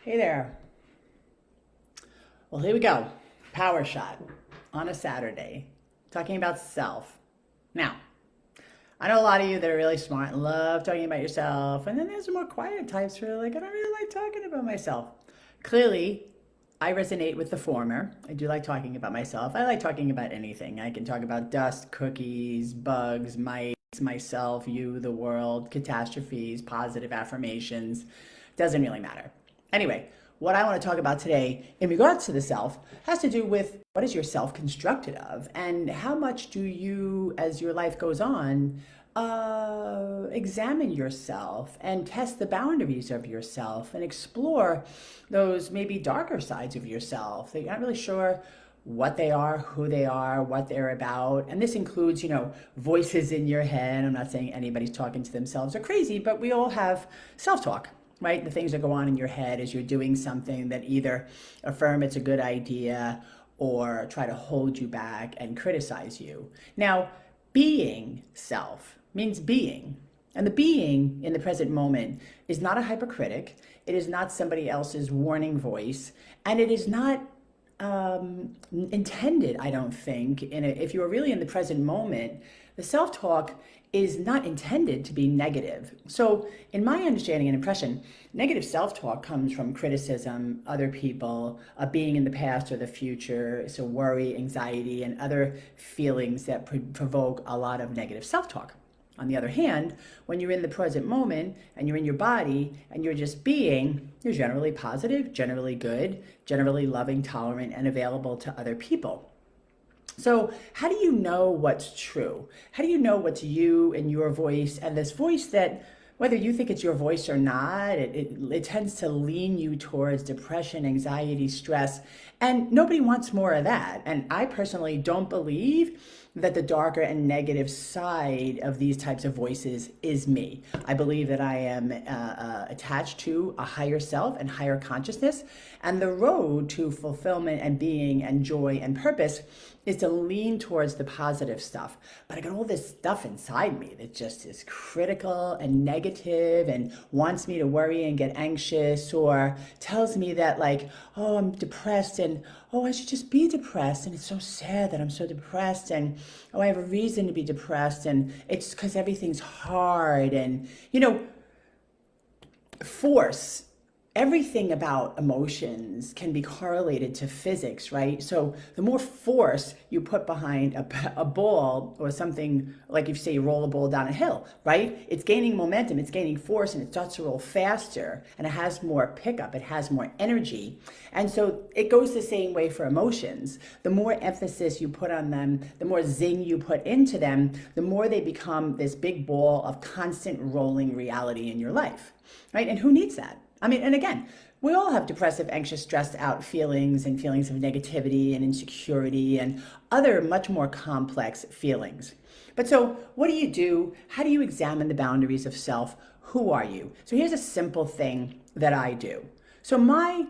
Hey there. Well, here we go. Power shot on a Saturday, talking about self. Now, I know a lot of you that are really smart and love talking about yourself, and then there's the more quiet types who are like, I don't really like talking about myself. Clearly, I resonate with the former. I do like talking about myself. I like talking about anything. I can talk about dust, cookies, bugs, mice, myself, you, the world, catastrophes, positive affirmations. Doesn't really matter. Anyway, what I want to talk about today in regards to the self has to do with what is your self constructed of and how much do you, as your life goes on, examine yourself and test the boundaries of yourself and explore those maybe darker sides of yourself that you're not really sure what they are, who they are, what they're about. And this includes, voices in your head. I'm not saying anybody's talking to themselves or crazy, but we all have self-talk, right? The things that go on in your head as you're doing something that either affirm it's a good idea or try to hold you back and criticize you. Now, being self means being. And the being in the present moment is not a hypercritic. It is not somebody else's warning voice. And it is not intended, I don't think, if you're really in the present moment, the self-talk is not intended to be negative. So in my understanding and impression, negative self-talk comes from criticism, other people, being in the past or the future, so worry, anxiety, and other feelings that provoke a lot of negative self-talk. On the other hand, when you're in the present moment and you're in your body and you're just being, you're generally positive, generally good, generally loving, tolerant, and available to other people. So how do you know what's true? How do you know what's you and your voice and this voice that, whether you think it's your voice or not, it tends to lean you towards depression, anxiety, stress, and nobody wants more of that. And I personally don't believe that the darker and negative side of these types of voices is me. I believe that I am attached to a higher self and higher consciousness, and the road to fulfillment and being and joy and purpose is to lean towards the positive stuff. But I got all this stuff inside me that just is critical and negative and wants me to worry and get anxious, or tells me that, like, oh, I'm depressed and oh, I should just be depressed, and it's so sad that I'm so depressed, and oh, I have a reason to be depressed, and it's because everything's hard. And force, everything about emotions can be correlated to physics, right? So the more force you put behind a ball or something, like if you say you roll a ball down a hill, right? It's gaining momentum, it's gaining force, and it starts to roll faster, and it has more pickup, it has more energy. And so it goes the same way for emotions. The more emphasis you put on them, the more zing you put into them, the more they become this big ball of constant rolling reality in your life, right? And who needs that? I mean, and again, we all have depressive, anxious, stressed out feelings and feelings of negativity and insecurity and other much more complex feelings. But so what do you do? How do you examine the boundaries of self? Who are you? So here's a simple thing that I do. So my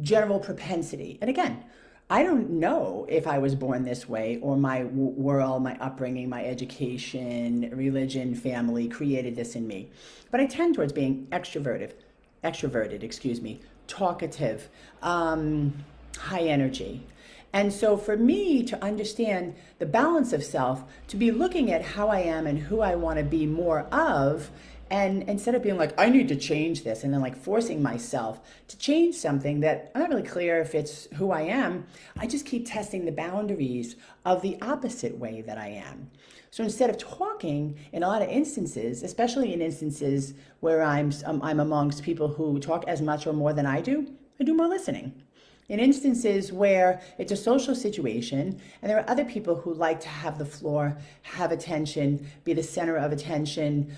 general propensity, and again, I don't know if I was born this way or my world, my upbringing, my education, religion, family created this in me. But I tend towards being extroverted, talkative, high energy. And so for me to understand the balance of self, to be looking at how I am and who I want to be more of, and instead of being like, I need to change this, and then like forcing myself to change something that I'm not really clear if it's who I am, I just keep testing the boundaries of the opposite way that I am. So instead of talking, in a lot of instances, especially in instances where I'm amongst people who talk as much or more than I do more listening. In instances where it's a social situation and there are other people who like to have the floor, have attention, be the center of attention,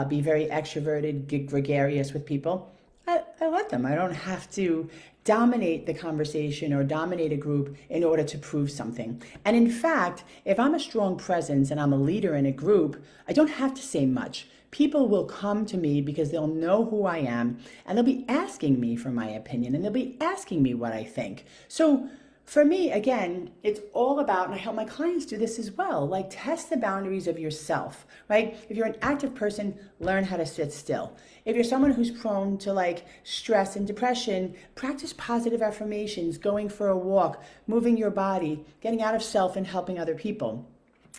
be very extroverted, gregarious with people, I let them. I don't have to dominate the conversation or dominate a group in order to prove something. And in fact, if I'm a strong presence and I'm a leader in a group, I don't have to say much. People will come to me because they'll know who I am and they'll be asking me for my opinion and they'll be asking me what I think. So For me, again, it's all about, and I help my clients do this as well, like test the boundaries of yourself, right? If you're an active person, learn how to sit still. If you're someone who's prone to like stress and depression, practice positive affirmations, going for a walk, moving your body, getting out of self and helping other people.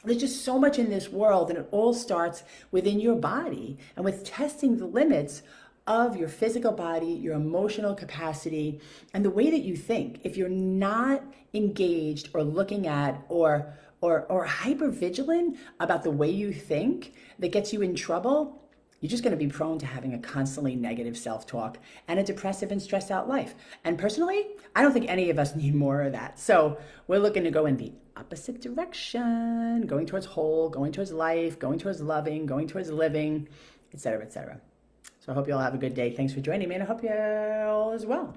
There's just so much in this world, and it all starts within your body and with testing the limits of your physical body, your emotional capacity, and the way that you think. If you're not engaged or looking at or hyper vigilant about the way you think that gets you in trouble, you're just going to be prone to having a constantly negative self-talk and a depressive and stressed out life. And personally, I don't think any of us need more of that. So we're looking to go in the opposite direction, going towards whole, going towards life, going towards loving, going towards living, etc., etc. So I hope you all have a good day. Thanks for joining me, and I hope you all as well.